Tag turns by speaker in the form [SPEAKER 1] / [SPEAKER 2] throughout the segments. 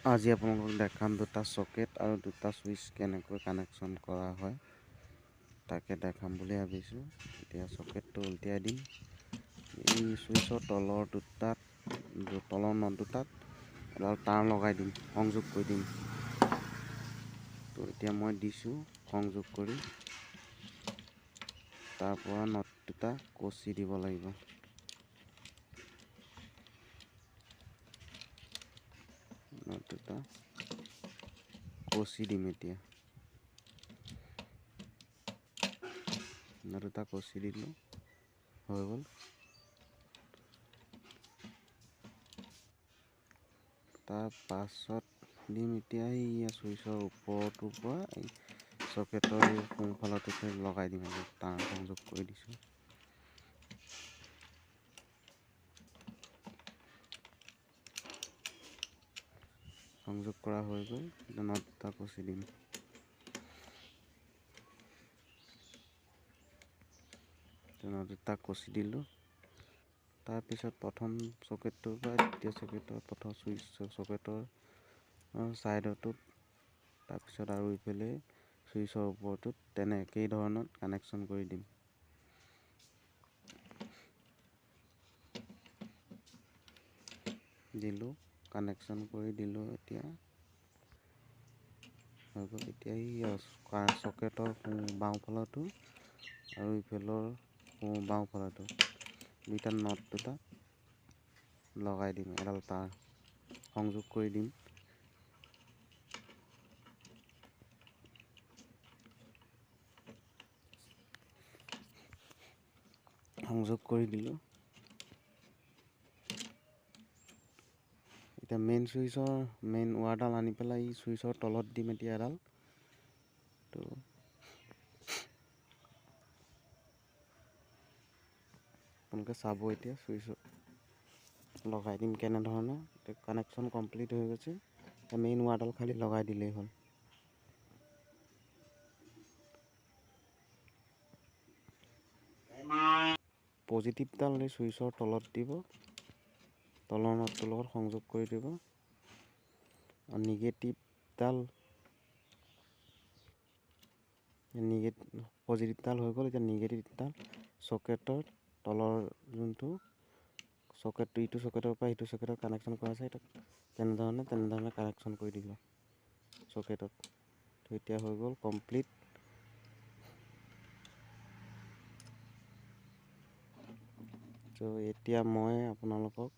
[SPEAKER 1] আজি আপোনালোকক দেখাম দুটা সকেট আৰু দুটা সুইচ কেনেকৈ কানেকশ্যন কৰা হয় তাকে দেখাম বুলি ভাবিছোঁ। এতিয়া সকেটটো উল্টিয়াই দিম। এই সুইচৰ তলৰ নট দুটাত এডাল তাঁৰ লগাই দিম, সংযোগ কৰি দিম। তো এতিয়া মই দিছোঁ সংযোগ কৰি, তাৰ পৰা নট দুটা কচি দিব লাগিব। নট দুটা কচি দিম। এতিয়া নট দুটা কচি দিলোঁ, হৈ গ'ল। তাৰ পাছত দিম এতিয়া এই চুইচৰ ওপৰটোৰ পৰা এই সকেটৰ সোঁফালটোতে লগাই দিম। তাঁৰ সংযোগ কৰি দিছোঁ। সংযোগ কৰা হৈ গ'ল। নট দুটা কচি দিম। নট দুটা কচি দিলোঁ। তাৰপিছত প্ৰথম সকেটটোৰ পৰা দ্বিতীয় সকেটৰ প্ৰথম সকেটৰ ছাইডটোত, তাৰপিছত আৰু ইফালে চুইচৰ ওপৰটোত একেই ধৰণত কানেকশ্যন কৰি দিম। দিলোঁ, কানেকশ্যন কৰি দিলোঁ। এতিয়া হৈ গ'ল। এতিয়া এই সকেটৰ বাওঁফালতো আৰু ইফালৰ বাওঁফালতো দুইটা নট দুটা লগাই দিম, এডাল তাঁৰ সংযোগ কৰি দিম। সংযোগ কৰি দিলোঁ। এতিয়া মেইন ৱাৰডাল আনি পেলাই এই চুইচৰ তলত দিম। এতিয়া এডাল তো আপোনালোকে চাব। এতিয়া চুইচত লগাই দিম কেনেধৰণে। কানেকশ্যন কমপ্লিট হৈ গৈছে। মেইন ৱাৰডাল খালি লগাই দিলেই হ'ল। পজিটিভডাল এই চুইচৰ তলত দিব, তলৰ নটটোৰ লগত সংযোগ কৰি দিব। আৰু পজিটিভডাল হৈ গ'ল। এতিয়া নিগেটিভডাল সকেটৰ তলৰ যোনটো সকেটটো, ইটো সকেটৰ পৰা ইটো সকেটত কানেকশ্যন কৰা আছে, তেনেধৰণে কানেকশ্যন কৰি দিব সকেটত। তো এতিয়া হৈ গ'ল কমপ্লিট। তো এতিয়া মই আপোনালোকক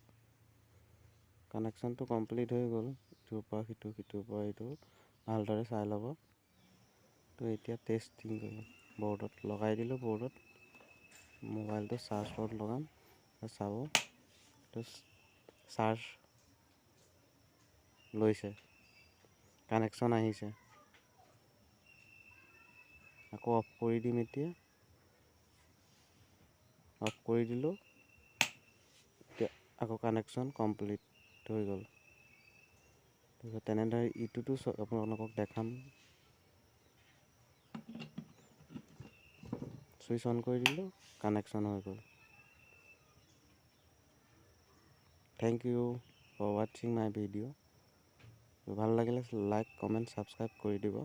[SPEAKER 1] কানেকশ্যনটো কমপ্লিট হৈ গ'ল। ইটোৰ পৰা সিটো, সিটোৰ পৰা ইটো ভালদৰে চাই ল'ব। তো এতিয়া টেষ্টিং কৰিম। বৰ্ডত লগাই দিলোঁ। বৰ্ডত মোবাইলটো চাৰ্জত লগাম, চাব। তো চাৰ্জ লৈছে, কানেকশ্যন আহিছে। আকৌ অফ কৰি দিম। এতিয়া অফ কৰি দিলোঁ। এতিয়া আকৌ কানেকশ্যন কমপ্লিট হৈ গ'ল। তেনেদৰে ইটোতো আপোনালোকক দেখাম। চুইচ অন কৰি দিলোঁ, কানেকশ্যন হৈ গ'ল। থেংক ইউ ফৰ ৱাচিং মাই ভিডিঅ'। ভাল লাগিলে লাইক, কমেণ্ট, ছাবস্ক্ৰাইব কৰি দিব।